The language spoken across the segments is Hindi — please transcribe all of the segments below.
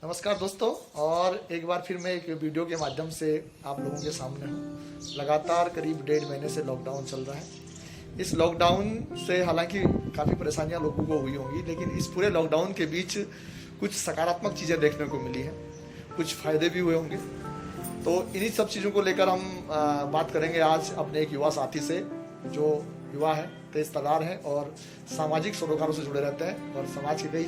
नमस्कार दोस्तों। और एक बार फिर मैं एक वीडियो के माध्यम से आप लोगों के सामने हूँ। लगातार करीब 1.5 महीने से लॉकडाउन चल रहा है। इस लॉकडाउन से हालांकि काफ़ी परेशानियां लोगों को हुई होंगी, लेकिन इस पूरे लॉकडाउन के बीच कुछ सकारात्मक चीज़ें देखने को मिली हैं, कुछ फ़ायदे भी हुए होंगे। तो इन्हीं सब चीज़ों को लेकर हम बात करेंगे आज अपने एक युवा साथी से, जो युवा है, तेज तर्रार है और सामाजिक सरोकारों से जुड़े रहते हैं और समाज के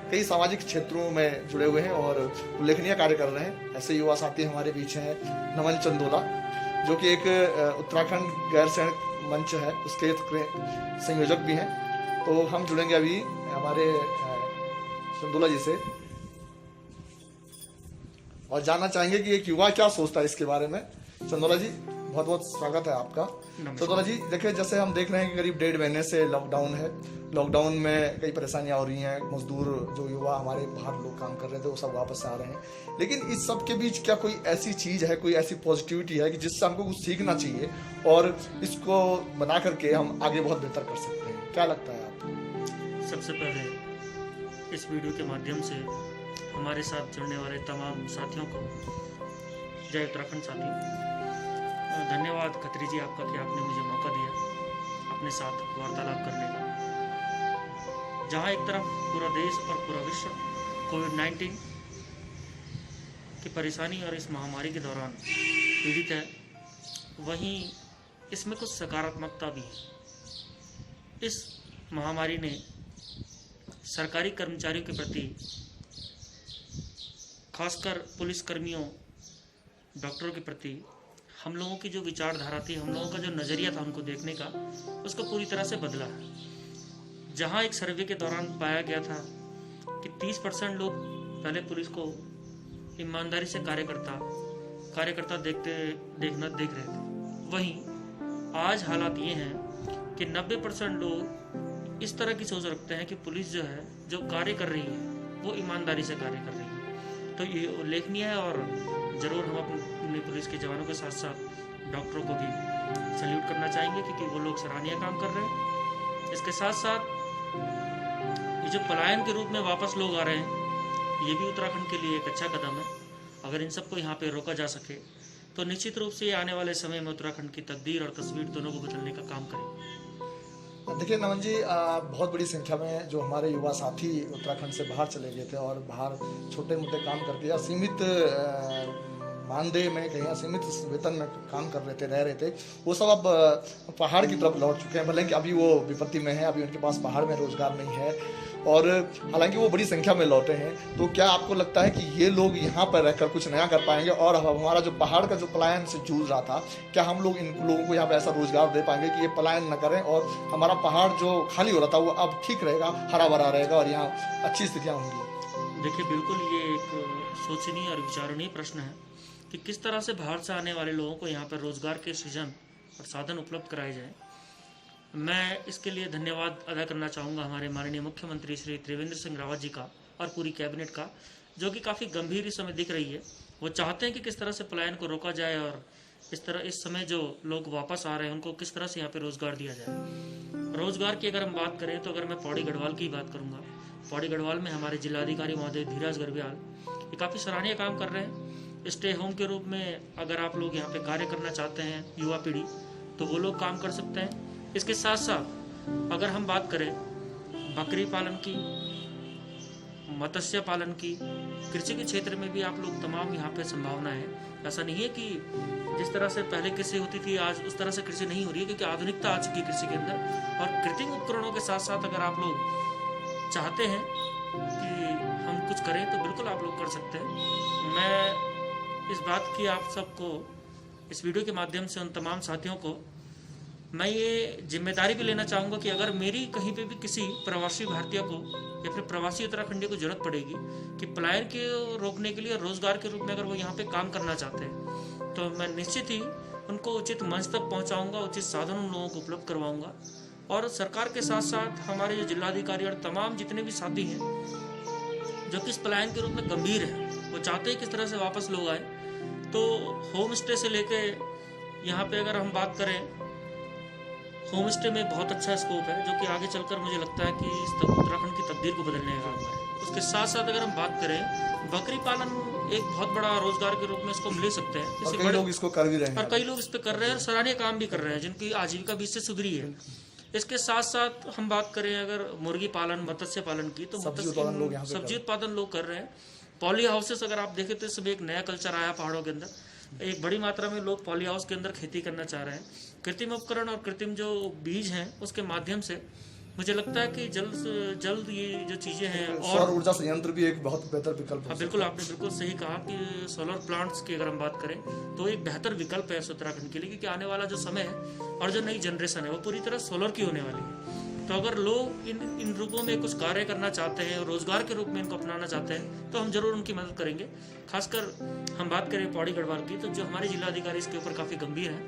कई सामाजिक क्षेत्रों में जुड़े हुए हैं और उल्लेखनीय कार्य कर रहे हैं। ऐसे युवा साथी हमारे बीच हैं नमन चंदोला, जो कि एक उत्तराखंड गैर सैनिक मंच है, उसके संयोजक भी हैं। तो हम जुड़ेंगे अभी हमारे चंदोला जी से और जानना चाहेंगे कि एक युवा क्या सोचता है इसके बारे में। चंदोला जी, बहुत बहुत स्वागत है आपका। चंदोला जी, देखिए, जैसे हम देख रहे हैं कि करीब 1.5 महीने से लॉकडाउन है। लॉकडाउन में कई परेशानियां हो रही हैं। मजदूर जो युवा हमारे बाहर लोग काम कर रहे थे वो सब वापस आ रहे हैं, लेकिन इस सब के बीच क्या कोई ऐसी चीज़ है, कोई ऐसी पॉजिटिविटी है कि जिससे हमको कुछ सीखना चाहिए और इसको बना करके हम आगे बहुत बेहतर कर सकते हैं? क्या लगता है आपको? सबसे पहले इस वीडियो के माध्यम से हमारे साथ जुड़ने वाले तमाम साथियों को जय उत्तराखंड साथी। धन्यवाद खत्री जी आपका कि आपने मुझे मौका दिया अपने साथ वार्तालाप करने का। जहां एक तरफ पूरा देश और पूरा विश्व कोविड-19 की परेशानी और इस महामारी के दौरान पीड़ित है, वहीं इसमें कुछ सकारात्मकता भी है। इस महामारी ने सरकारी कर्मचारियों के प्रति, खासकर पुलिस कर्मियों, डॉक्टरों के प्रति हम लोगों की जो विचारधारा थी, हम लोगों का जो नज़रिया था उनको देखने का, उसको पूरी तरह से बदला है। जहां एक सर्वे के दौरान पाया गया था कि 30% लोग पहले पुलिस को ईमानदारी से कार्यकर्ता देख रहे थे, वहीं आज हालात ये हैं कि 90% लोग इस तरह की सोच रखते हैं कि पुलिस जो है, जो कार्य कर रही है, वो ईमानदारी से कार्य कर रही है। तो ये उल्लेखनीय है और ज़रूर हम अपने पुलिस के जवानों के साथ साथ डॉक्टरों को भी सैल्यूट करना चाहेंगे, क्योंकि वो लोग सराहनीय काम कर रहे हैं। इसके साथ साथ ये जो पलायन के रूप में वापस लोग आ रहे हैं, ये भी उत्तराखंड के लिए एक अच्छा कदम है। अगर इन सबको यहाँ पे रोका जा सके तो निश्चित रूप से आने वाले समय में उत्तराखंड की तकदीर और तस्वीर दोनों को बदलने का काम करें। देखिए नमन जी, बहुत बड़ी संख्या में जो हमारे युवा साथी उत्तराखंड से बाहर चले गए थे और बाहर छोटे मोटे काम करके या सीमित मानदेय में, कहीं सीमित वेतन में काम कर रहे थे, रह रहे थे, वो सब अब पहाड़ की तरफ लौट चुके हैं। भले कि अभी वो विपत्ति में है, अभी उनके पास पहाड़ में रोजगार नहीं है और हालांकि वो बड़ी संख्या में लौटे हैं। तो क्या आपको लगता है कि ये लोग यहाँ पर रहकर कुछ नया कर पाएंगे और हमारा जो पहाड़ का जो पलायन से जूझ रहा था, क्या हम लोग इन लोगों को यहाँ पर ऐसा रोजगार दे पाएंगे कि ये पलायन न करें और हमारा पहाड़ जो खाली हो रहा था वो अब ठीक रहेगा, हरा भरा रहेगा और यहाँ अच्छी स्थितियाँ होंगी? देखिए, बिल्कुल ये एक सोचनीय और विचारणीय प्रश्न है कि किस तरह से बाहर से आने वाले लोगों को यहाँ पर रोजगार के सृजन और साधन उपलब्ध कराए जाए। मैं इसके लिए धन्यवाद अदा करना चाहूँगा हमारे माननीय मुख्यमंत्री श्री त्रिवेंद्र सिंह रावत जी का और पूरी कैबिनेट का, जो कि काफ़ी गंभीर इस समय दिख रही है। वो चाहते हैं कि किस तरह से पलायन को रोका जाए और इस समय जो लोग वापस आ रहे हैं उनको किस तरह से यहाँ पर रोजगार दिया जाए। रोजगार की अगर हम बात करें तो अगर मैं पौड़ी गढ़वाल की बात करूँगा, पौड़ी गढ़वाल में हमारे जिलाधिकारी महोदय धीराज गर्ब्याल ये काफ़ी सराहनीय काम कर रहे हैं। स्टे होम के रूप में अगर आप लोग यहाँ पे कार्य करना चाहते हैं, युवा पीढ़ी, तो वो लोग काम कर सकते हैं। इसके साथ साथ अगर हम बात करें बकरी पालन की, मत्स्य पालन की, कृषि के क्षेत्र में भी आप लोग तमाम यहाँ पे संभावना है। ऐसा नहीं है कि जिस तरह से पहले कृषि होती थी आज उस तरह से कृषि नहीं हो रही है, क्योंकि आधुनिकता आ चुकी है कृषि के अंदर। और कृत्रिम उपकरणों के साथ साथ अगर आप लोग चाहते हैं कि हम कुछ करें तो बिल्कुल आप लोग कर सकते हैं। मैं इस बात की आप सबको इस वीडियो के माध्यम से उन तमाम साथियों को मैं ये जिम्मेदारी भी लेना चाहूँगा कि अगर मेरी कहीं पे भी किसी प्रवासी भारतीय को या फिर प्रवासी उत्तराखंडी को जरूरत पड़ेगी कि पलायन के रोकने के लिए रोजगार के रूप में अगर वो यहाँ पे काम करना चाहते हैं, तो मैं निश्चित ही उनको उचित मंच तक पहुँचाऊँगा, उचित साधन उन लोगों को उपलब्ध करवाऊँगा। और सरकार के साथ साथ हमारे जो जिलाधिकारी और तमाम जितने भी साथी हैं जो कि इस पलायन के रूप में गंभीर है, वो चाहते हैं किस तरह से वापस लोग आए। तो होम स्टे से लेके यहाँ पे अगर हम बात करें, होम स्टे में बहुत अच्छा स्कोप है, जो कि आगे चलकर मुझे लगता है कि इस उत्तराखंड की तकदीर को बदलने का काम है। उसके साथ साथ अगर हम बात करें बकरी पालन एक बहुत बड़ा रोजगार के रूप में इसको हम ले सकते हैं। और किसी कई बड़े लोग इसको कर भी रहे हैं और कई लोग इस पे कर रहे हैं और सराहनीय काम भी कर रहे हैं जिनकी आजीविका भी इससे सुधरी है। इसके साथ साथ हम बात करें अगर मुर्गी पालन मत्स्य पालन की तो सब्जी उत्पादन लोग यहाँ पे सब्जी उत्पादन लोग कर रहे हैं। पॉली हाउसेस अगर आप देखें तो इस समय एक नया कल्चर आया पहाड़ों के अंदर, एक बड़ी मात्रा में लोग पॉली हाउस के अंदर खेती करना चाह रहे हैं। कृत्रिम उपकरण और कृत्रिम जो बीज हैं उसके माध्यम से मुझे लगता है कि जल्द से जल्द ये जो चीजें हैं और सौर ऊर्जा संयंत्र भी एक बहुत बेहतर विकल्प है। हाँ बिल्कुल, आपने बिल्कुल सही कहा कि सोलर प्लांट्स की अगर हम बात करें तो एक बेहतर विकल्प है उत्तराखंड के लिए, क्योंकि आने वाला जो समय है और जो नई जनरेशन है वो पूरी तरह सोलर की होने वाली है। तो अगर लोग इन रूपों में कुछ कार्य करना चाहते हैं और रोजगार के रूप में इनको अपनाना चाहते हैं तो हम जरूर उनकी मदद करेंगे। खासकर हम बात करें पौड़ी गढ़वाल की तो जो हमारे जिलाधिकारी इसके ऊपर काफ़ी गंभीर है,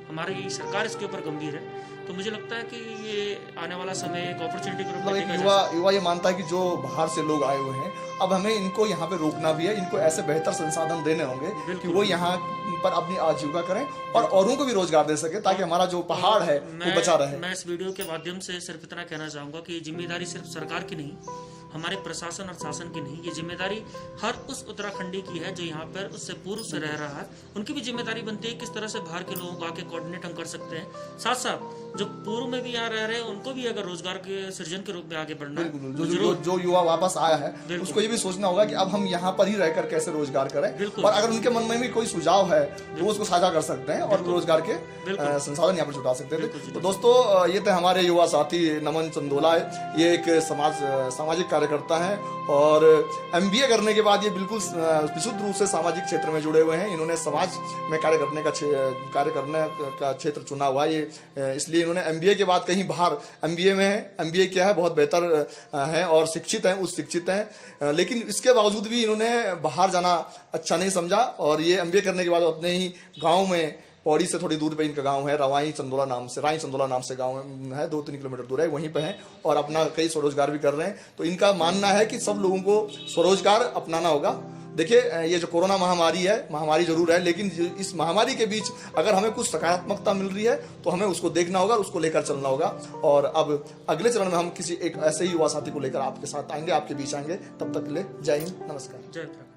हमारी सरकार इसके ऊपर गंभीर है। तो मुझे लगता है कि ये आने वाला समय एक अपॉर्चुनिटी के रूप में देखा जा युवा ये मानता है कि जो बाहर से लोग आए हुए हैं अब हमें इनको यहाँ पे रोकना भी है, इनको ऐसे बेहतर संसाधन देने होंगे कि वो यहाँ पर अपनी आजीविका करें और औरों को भी रोजगार दे सके ताकि हमारा जो पहाड़ है वो बचा रहे। मैं इस वीडियो के माध्यम से सिर्फ इतना कहना चाहूंगा कि ये जिम्मेदारी सिर्फ सरकार की नहीं, हमारे प्रशासन और शासन की नहीं, ये जिम्मेदारी हर उस उत्तराखंडी की है जो यहाँ पर उससे पूर्व से रह रहा है। उनकी भी जिम्मेदारी बनती है किस तरह से बाहर के लोगों को आके कोऑर्डिनेट हम कर सकते हैं। साथ साथ जो पूर्व में भी यहाँ रह रहे हैं उनको भी अगर रोजगार के सृजन के रूप में आगे बढ़ना है, जो युवा वापस आया है उसको ये भी सोचना होगा कि अब हम यहाँ पर ही रहकर कैसे रोजगार करें। और अगर उनके मन में भी कोई सुझाव है तो उसको साझा कर सकते हैं और रोजगार के संसाधन यहाँ पर जुटा सकते हैं। तो दोस्तों ये थे हमारे युवा साथी नमन चंदोला, ये एक सामाजिक कार्यकर्ता है और MBA करने के बाद ये बिल्कुल विशुद्ध रूप से सामाजिक क्षेत्र में जुड़े हुए हैं। इन्होंने समाज में कार्य करने का क्षेत्र चुना हुआ है, ये इसलिए इन्होंने MBA के बाद कहीं बाहर MBA में है। MBA क्या है, बहुत बेहतर है और शिक्षित हैं, उच्च शिक्षित हैं, लेकिन इसके बावजूद भी इन्होंने बाहर जाना अच्छा नहीं समझा और ये MBA करने के बाद अपने ही गाँव में पौड़ी से थोड़ी दूर पे इनका गांव है, राई चंदोला नाम से गांव है, 2-3 किलोमीटर दूर है, वहीं पे है और अपना कई स्वरोजगार भी कर रहे हैं। तो इनका मानना है कि सब लोगों को स्वरोजगार अपनाना होगा। देखिए ये जो कोरोना महामारी जरूर है, लेकिन इस महामारी के बीच अगर हमें कुछ सकारात्मकता मिल रही है तो हमें उसको देखना होगा, उसको लेकर चलना होगा। और अब अगले चरण में हम किसी एक ऐसे ही युवा साथी को लेकर आपके साथ आएंगे, आपके बीच आएंगे। तब तक के लिए जय हिंद, नमस्कार। जय